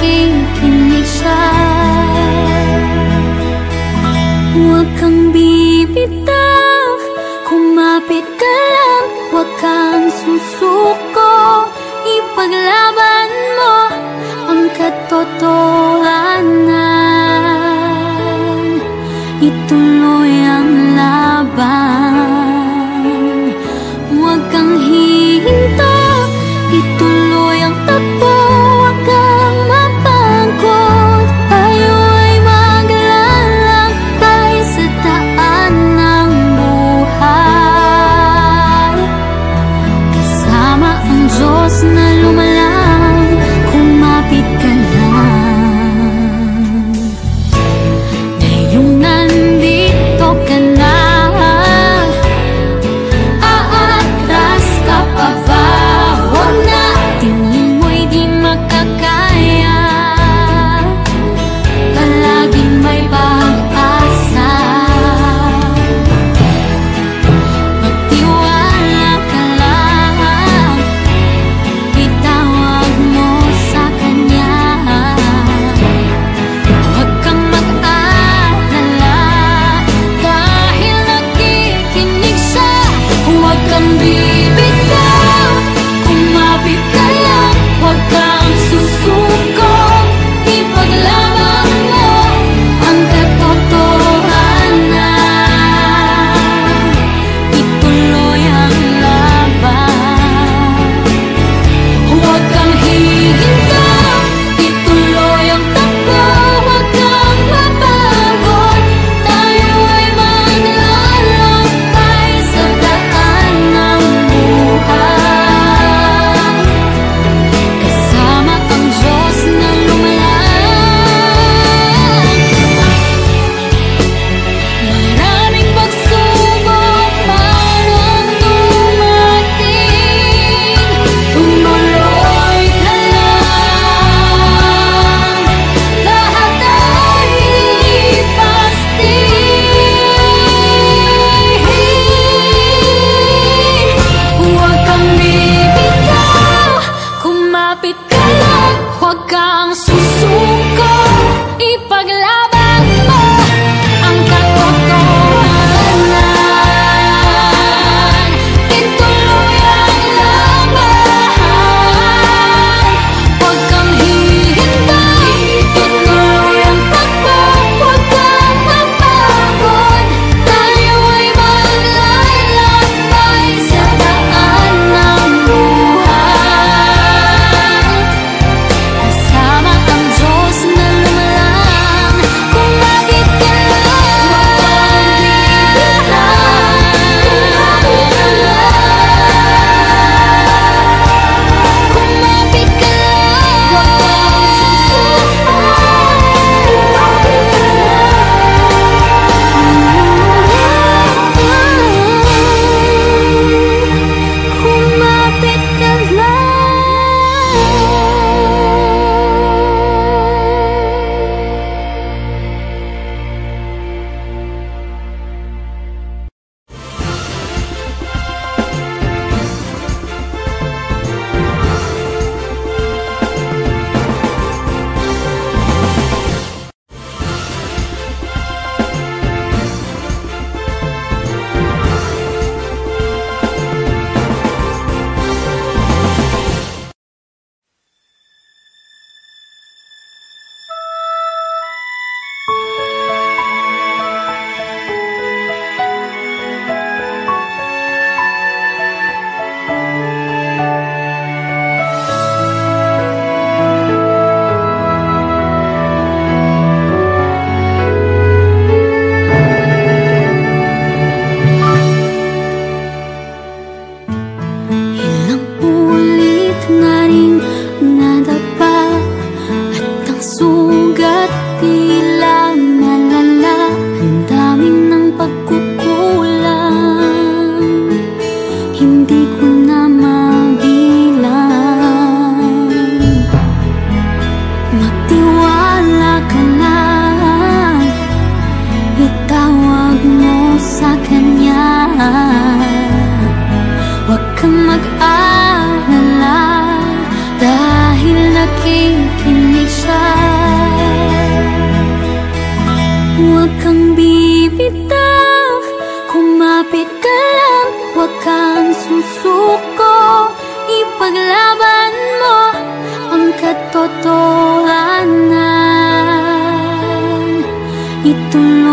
nakikinig siya. Huwag kang bibitaw, kumapit ka lang, huwag kang susuko. Ipaglaban mo ang katotohanan, ituloy ang laban. Huwag kang hihinto, ituloy ang takbo, huwag kang mapagod. Tayo ay maglalakbay sa daan ng buhay, kasama ang Diyos na lumalang. Kumapit ka lang, ngayong nandito ka na. Aatras ka pa ba? Huwag na, tingin mo'y di makakaya. Palaging may pag-asa, magtiwala ka lang, itawag mo sa Kanya. Huwag kang mag-alala, dahil nakikinig siya. Huwag kang bibitaw, kumapit ka lang, huwag kang susuko. Ipaglaban mo ang katotohanan, ituloy ang laban. Huwag kang hihinto, ituloy ang takbo, huwag kang mapagod. Tayo ay maglalakbay sa daan ng buhay, kasama ang Diyos na lumalang. Maraming pagsubok parang dumating, tumuloy ka lang, lahat ay lilipas din. Huwag kang bibitaw, kumapit ka lang, huwag kang susuko. Ipaglaban mo ang katotohanan, ituloy ang laban. Huwag kang hihintay, ituloy ang takbo, huwag kang mapagod. Tayo ay maglalakbay sa daan ng buhay, kasama ang Diyos na lumalang. Kumapit ka lang, kumapit ka lang, kumapit ka mag-alala dahil nakikinig siya. kang bibitaw, kumapit ka lang, huwag kang susuko. Ipaglaban mo ang katotohanan. Ituloy